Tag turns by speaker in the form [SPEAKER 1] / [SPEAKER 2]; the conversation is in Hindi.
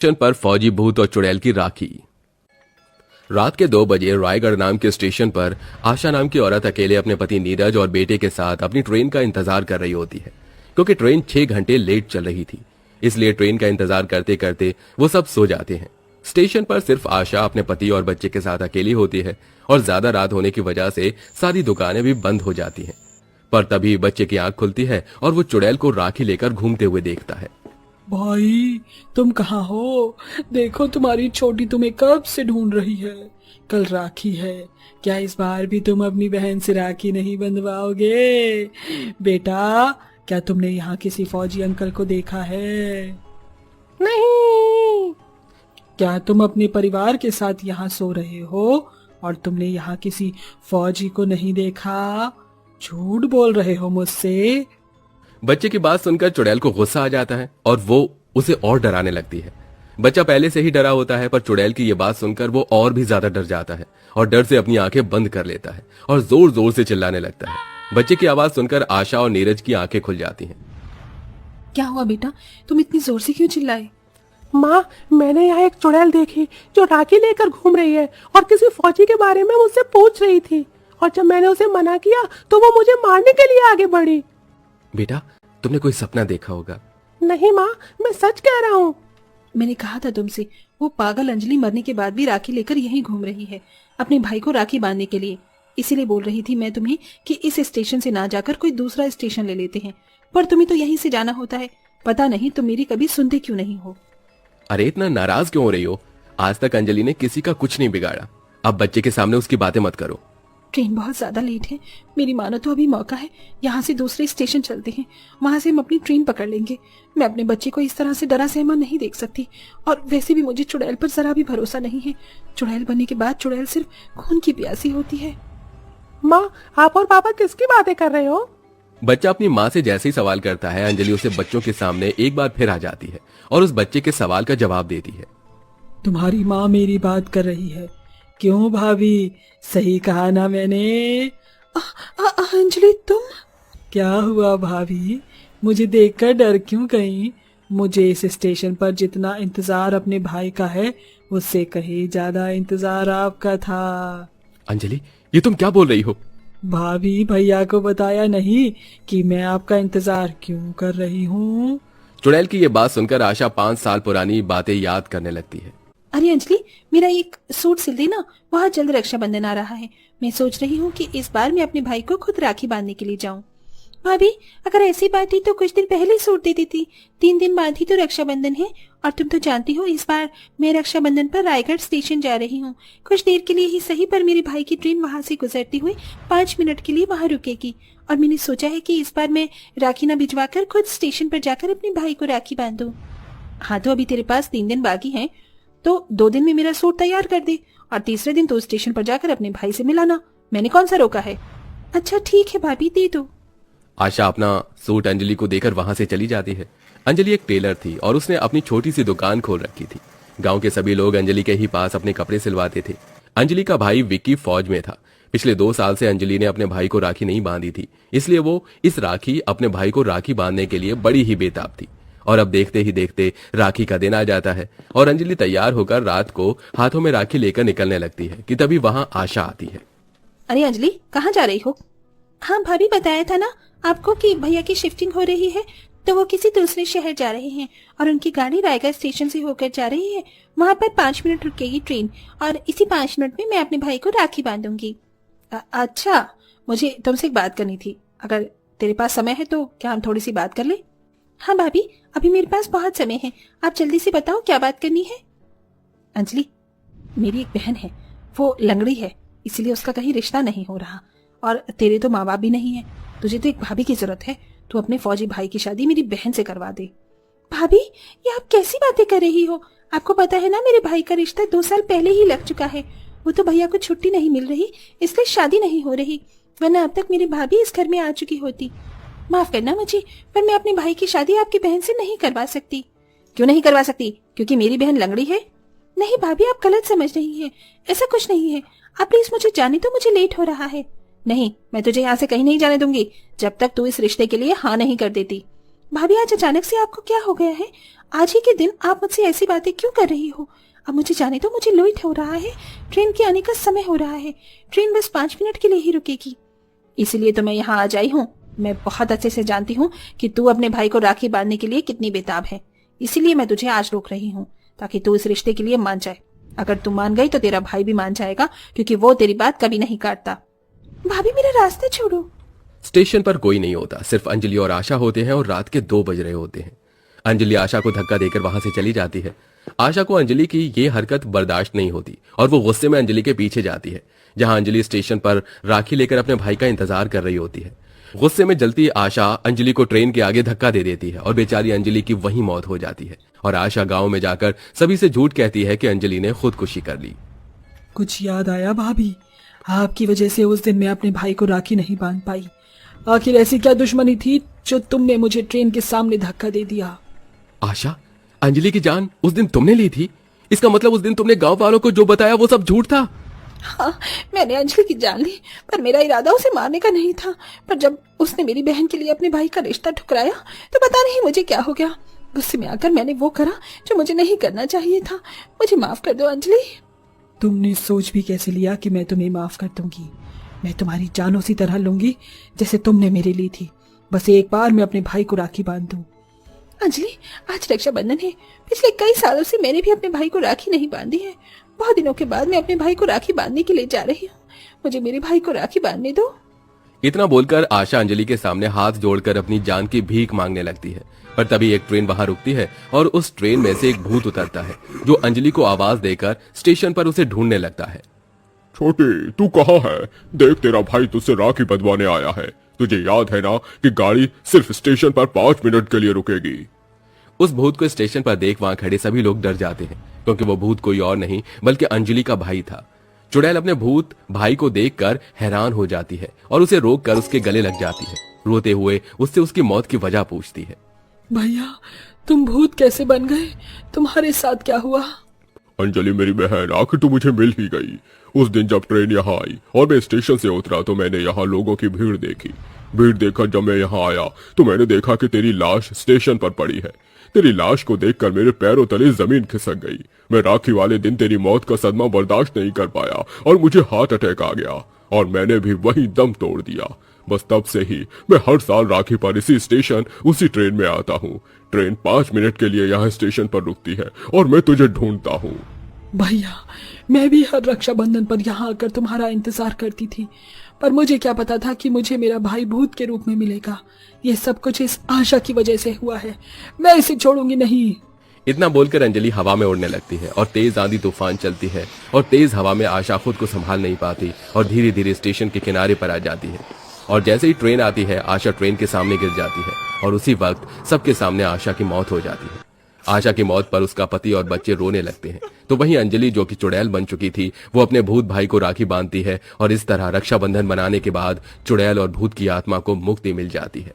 [SPEAKER 1] स्टेशन पर फौजी भूत और चुड़ैल की राखी। रात के 2 बजे रायगढ़ नाम के स्टेशन पर आशा नाम की औरत अकेले अपने पति नीरज और बेटे के साथ अपनी ट्रेन का इंतजार कर रही होती है, क्योंकि ट्रेन 6 घंटे लेट चल रही थी। इसलिए ट्रेन का इंतजार करते करते वो सब सो जाते हैं। स्टेशन पर सिर्फ आशा अपने पति और बच्चे के साथ अकेली होती है और ज्यादा रात होने की वजह से सारी दुकानें भी बंद हो जाती हैं। पर तभी बच्चे की आंख खुलती है और वो चुड़ैल को राखी लेकर घूमते हुए देखता है।
[SPEAKER 2] भाई तुम कहाँ हो? देखो तुम्हारी छोटी तुम्हें कब से ढूंढ रही है। कल राखी है, क्या इस बार भी तुम अपनी बहन से राखी नहीं बंधवाओगे? बेटा, क्या तुमने यहाँ किसी फौजी अंकल को देखा है? नहीं। क्या तुम अपने परिवार के साथ यहाँ सो रहे हो और तुमने यहाँ किसी फौजी को नहीं देखा? झूठ बोल रहे हो मुझसे।
[SPEAKER 1] बच्चे की बात सुनकर चुड़ैल को गुस्सा आ जाता है और वो उसे और डराने लगती है। बच्चा पहले से ही डरा होता है, पर चुड़ैल की ये बात सुनकर वो और भी ज्यादा डर जाता है और डर से अपनी आंखें बंद कर लेता है और जोर जोर से चिल्लाने लगता है। बच्चे की आवाज सुनकर आशा और नीरज की आंखें खुल जाती हैं।
[SPEAKER 3] क्या हुआ बेटा, तुम इतनी जोर से क्यों चिल्लाए?
[SPEAKER 4] माँ, मैंने यहाँ एक चुड़ैल देखी जो राखी लेकर घूम रही है और किसी फौजी के बारे में मुझसे पूछ रही थी, और जब मैंने उसे मना किया तो वो मुझे मारने के लिए आगे बढ़ी।
[SPEAKER 1] बेटा, तुमने कोई सपना देखा होगा।
[SPEAKER 4] नहीं माँ, मैं सच कह रहा हूँ।
[SPEAKER 3] मैंने कहा था तुमसे, वो पागल अंजलि मरने के बाद भी राखी लेकर यहीं घूम रही है, अपने भाई को राखी बांधने के लिए। इसीलिए बोल रही थी मैं तुम्हें कि इस स्टेशन से ना जाकर कोई दूसरा स्टेशन ले लेते हैं, पर तुम्हें तो यहीं से जाना होता है। पता नहीं तुम मेरी कभी सुनते क्यों नहीं हो।
[SPEAKER 1] अरे इतना नाराज क्यों हो रही हो? आज तक अंजलि ने किसी का कुछ नहीं बिगाड़ा। अब बच्चे के सामने उसकी बातें मत करो।
[SPEAKER 3] ट्रेन बहुत ज्यादा लेट है, मेरी मानो तो अभी मौका है, यहाँ से दूसरे स्टेशन चलते हैं, वहां से हम अपनी ट्रेन पकड़ लेंगे। मैं अपने बच्चे को इस तरह से डरा सहमा नहीं देख सकती, और वैसे भी मुझे चुड़ैल पर जरा भी भरोसा नहीं है। चुड़ैल बनने के बाद चुड़ैल सिर्फ खून की प्यासी होती है।
[SPEAKER 4] माँ, आप और पापा किसकी बातें कर रहे हो?
[SPEAKER 1] बच्चा अपनी माँ से जैसे ही सवाल करता है, अंजलि उसे बच्चों के सामने एक बार फिर आ जाती है और उस बच्चे के सवाल का जवाब देती है।
[SPEAKER 2] तुम्हारी माँ मेरी बात कर रही है। क्यों भाभी, सही कहा ना मैंने?
[SPEAKER 3] अंजलि तुम?
[SPEAKER 2] क्या हुआ भाभी, मुझे देखकर डर क्यों गई? मुझे इस स्टेशन पर जितना इंतजार अपने भाई का है, उससे कहीं ज्यादा इंतजार आपका था।
[SPEAKER 1] अंजलि, ये तुम क्या बोल रही हो?
[SPEAKER 2] भाभी, भैया को बताया नहीं कि मैं आपका इंतजार क्यों कर रही हूँ?
[SPEAKER 1] चुड़ैल की ये बात सुनकर आशा 5 साल पुरानी बातें याद करने लगती है।
[SPEAKER 3] अरे अंजलि, मेरा एक सूट सिल देना, बहुत जल्द रक्षाबंधन आ रहा है। मैं सोच रही हूँ कि इस बार मैं अपने भाई को खुद राखी बांधने के लिए जाऊँ। भाभी, अगर ऐसी बात थी तो कुछ दिन पहले सूट दे देती। 3 दिन बाद ही तो रक्षाबंधन है, और तुम तो जानती हो इस बार मैं रक्षाबंधन पर रायगढ़ स्टेशन जा रही हूँ। कुछ देर के लिए ही सही, पर मेरे भाई की ट्रेन वहां से गुजरती हुई 5 मिनट के लिए वहां रुकेगी, और मैंने सोचा है कि इस बार मैं राखी न भिजवाकर खुद स्टेशन पर जाकर अपने भाई को राखी बांधूं। हाँ, तो अभी तेरे पास 3 दिन बाकी है, तो 2 दिन में मेरा सूट तैयार कर दे, और तीसरे दिन तो स्टेशन पर जाकर अपने भाई से मिलाना। मैंने कौन सा रोका है? अच्छा ठीक है भाभी, दे दो।
[SPEAKER 1] आशा अपना सूट अंजलि को देकर वहां से चली जाती है। अंजलि एक टेलर थी और उसने अपनी छोटी सी दुकान खोल रखी थी। गांव के सभी लोग अंजलि के ही पास अपने कपड़े सिलवाते थे। अंजलि का भाई विक्की फौज में था। पिछले 2 साल से अंजलि ने अपने भाई को राखी नहीं बांधी थी, इसलिए वो इस राखी अपने भाई को राखी बांधने के लिए बड़ी ही बेताब थी। और अब देखते ही देखते राखी का दिन आ जाता है और अंजलि तैयार होकर रात को हाथों में राखी लेकर निकलने लगती है कि तभी वहां आशा आती है।
[SPEAKER 3] अरे अंजलि, कहाँ जा रही हो? हाँ भाभी, बताया था ना आपको कि भैया की शिफ्टिंग हो रही है, तो वो किसी दूसरे शहर जा रहे हैं और उनकी गाड़ी रायगढ़ स्टेशन से होकर जा रही है। वहां पर 5 मिनट रुकेगी ट्रेन, और इसी 5 मिनट में मैं अपने भाई को राखी बांधूंगी। अच्छा, मुझे तुमसे एक बात करनी थी। अगर तेरे पास समय है तो क्या हम थोड़ी सी बात कर ले? हाँ भाभी, अभी मेरे पास बहुत समय है, आप जल्दी से बताओ क्या बात करनी है। अंजलि, मेरी एक बहन है, वो लंगड़ी है, इसलिए उसका कहीं रिश्ता नहीं हो रहा, और तेरे तो माँ बाप भी नहीं है। तुझे तो एक भाभी की जरूरत है। तू अपने फौजी भाई की शादी मेरी बहन से करवा दे। भाभी, ये आप कैसी बातें कर रही हो? आपको पता है ना, मेरे भाई का रिश्ता 2 साल पहले ही लग चुका है। वो तो भैया को छुट्टी नहीं मिल रही, इसलिए शादी नहीं हो रही, वरना अब तक मेरी भाभी इस घर में आ चुकी होती। माफ करना मुझे, पर मैं अपने भाई की शादी आपकी बहन से नहीं करवा सकती। क्यों नहीं करवा सकती? क्योंकि मेरी बहन लंगड़ी है? नहीं भाभी, आप गलत समझ रही हैं, ऐसा कुछ नहीं है। आप प्लीज मुझे जाने दो, मुझे लेट हो रहा है। नहीं, मैं तुझे यहाँ से कहीं नहीं जाने दूंगी जब तक तू इस रिश्ते के लिए हाँ नहीं कर देती। भाभी आज अचानक से आपको क्या हो गया है? आज ही के दिन आप मुझसे ऐसी बातें क्यों कर रही हो? अब मुझे जाने दो, मुझे लेट हो रहा है, ट्रेन के आने का समय हो रहा है, ट्रेन बस 5 मिनट के लिए ही रुकेगी। इसीलिए तो मैं यहाँ आ जाई हूँ। मैं बहुत अच्छे से जानती हूँ कि तू अपने भाई को राखी बांधने के लिए कितनी बेताब है। इसीलिए मैं तुझे आज रोक रही हूँ ताकि तू इस रिश्ते के लिए मान जाए। अगर तू मान गई तो तेरा भाई भी मान जाएगा, क्योंकि वो तेरी बात कभी नहीं काटता। भाभी मेरा रास्ता छोड़ो।
[SPEAKER 1] स्टेशन पर कोई नहीं होता, सिर्फ अंजलि और आशा होते हैं और रात के 2 बज रहे होते हैं। अंजलि आशा को धक्का देकर वहां से चली जाती है। आशा को अंजलि की ये हरकत बर्दाश्त नहीं होती और वो गुस्से में अंजलि के पीछे जाती है, जहां अंजलि स्टेशन पर राखी लेकर अपने भाई का इंतजार कर रही होती है। गुस्से में जलती आशा अंजलि को ट्रेन के आगे धक्का दे देती है और बेचारी अंजलि की वहीं मौत हो जाती है। और आशा गांव में जाकर सभी से झूठ कहती है कि अंजलि ने खुदकुशी कर ली।
[SPEAKER 2] कुछ याद आया भाभी? आपकी वजह से उस दिन मैं अपने भाई को राखी नहीं बांध पाई। आखिर ऐसी क्या दुश्मनी थी जो तुमने मुझे ट्रेन के सामने धक्का दे दिया?
[SPEAKER 1] आशा, अंजलि की जान उस दिन तुमने ली थी? इसका मतलब उस दिन तुमने गांव वालों को जो बताया वो सब झूठ था?
[SPEAKER 3] हाँ, मैंने अंजलि की जान ली, पर मेरा इरादा उसे मारने का नहीं था। पर जब उसने मेरी बहन के लिए अपने भाई का रिश्ता ठुकराया तो पता नहीं मुझे क्या हो गया। गुस्से में आकर मैंने वो करा जो मुझे नहीं करना चाहिए था। मुझे माफ कर दो अंजलि।
[SPEAKER 2] तुमने सोच भी कैसे लिया कि मैं तुम्हें माफ कर दूंगी? मैं तुम्हारी जान उसी तरह लूंगी जैसे तुमने मेरे ली थी। बस एक बार मैं अपने भाई को राखी बांध दूं।
[SPEAKER 3] अंजलि, आज रक्षाबंधन है। पिछले कई सालों से मैंने भी अपने भाई को राखी नहीं बांधी है। बहुत दिनों के बाद मैं अपने भाई को राखी बांधने के लिए जा रही हूँ। मुझे मेरे भाई को राखी बांधने दो।
[SPEAKER 1] इतना बोलकर आशा अंजलि के सामने हाथ जोड़कर अपनी जान की भीख मांगने लगती है। पर तभी एक ट्रेन वहां रुकती है और उस ट्रेन में से एक भूत उतरता है, जो अंजलि को आवाज देकर स्टेशन पर उसे ढूंढने लगता है।
[SPEAKER 5] छोटी, तू कहाँ है? देख, तेरा भाई तुझसे राखी बंधवाने आया है। तुझे याद है ना कि गाड़ी सिर्फ स्टेशन पर 5 मिनट के लिए रुकेगी।
[SPEAKER 1] उस भूत को स्टेशन पर देख वहां खड़े सभी लोग डर जाते हैं, क्योंकि वो भूत कोई और नहीं बल्कि अंजलि का भाई था। चुड़ैल अपने भूत भाई को देखकर हैरान हो जाती है और उसे रोककर उसके गले लग जाती है। रोते हुए उससे उसकी मौत की वजह पूछती है।
[SPEAKER 2] भैया, तुम भूत कैसे बन गए? तुम्हारे साथ क्या हुआ?
[SPEAKER 5] अंजलि मेरी बहन, आखिर तू मुझे मिल ही गई। उस दिन जब ट्रेन यहाँ आई और मैं स्टेशन से उतरा तो मैंने यहाँ लोगों की भीड़ देखी। भीड़ देखकर जब मैं यहाँ आया तो मैंने देखा कि तेरी लाश स्टेशन पर पड़ी है। तेरी लाश को देखकर मेरे पैरों तले जमीन खिसक गई। मैं राखी वाले दिन तेरी मौत का सदमा बर्दाश्त नहीं कर पाया और मुझे हार्ट अटैक आ गया और मैंने भी वही दम तोड़ दिया। बस तब से ही मैं हर साल राखी पर इसी स्टेशन उसी ट्रेन में आता हूँ। ट्रेन 5 मिनट के लिए यहाँ स्टेशन पर रुकती है और मैं तुझे ढूंढता हूँ।
[SPEAKER 2] भैया, मैं भी हर रक्षाबंधन पर यहाँ आकर तुम्हारा इंतजार करती थी, पर मुझे क्या पता था कि मुझे मेरा भाई भूत के रूप में मिलेगा। ये सब कुछ इस आशा की वजह से हुआ है। मैं इसे छोड़ूंगी नहीं।
[SPEAKER 1] इतना बोलकर अंजलि हवा में उड़ने लगती है और तेज आंधी तूफान चलती है और तेज हवा में आशा खुद को संभाल नहीं पाती और धीरे धीरे स्टेशन के किनारे पर आ जाती है। और जैसे ही ट्रेन आती है आशा ट्रेन के सामने गिर जाती है और उसी वक्त सबके सामने आशा की मौत हो जाती है। आशा की मौत पर उसका पति और बच्चे रोने लगते हैं, तो वहीं अंजलि जो कि चुड़ैल बन चुकी थी वो अपने भूत भाई को राखी बांधती है और इस तरह रक्षाबंधन मनाने के बाद चुड़ैल और भूत की आत्मा को मुक्ति मिल जाती है।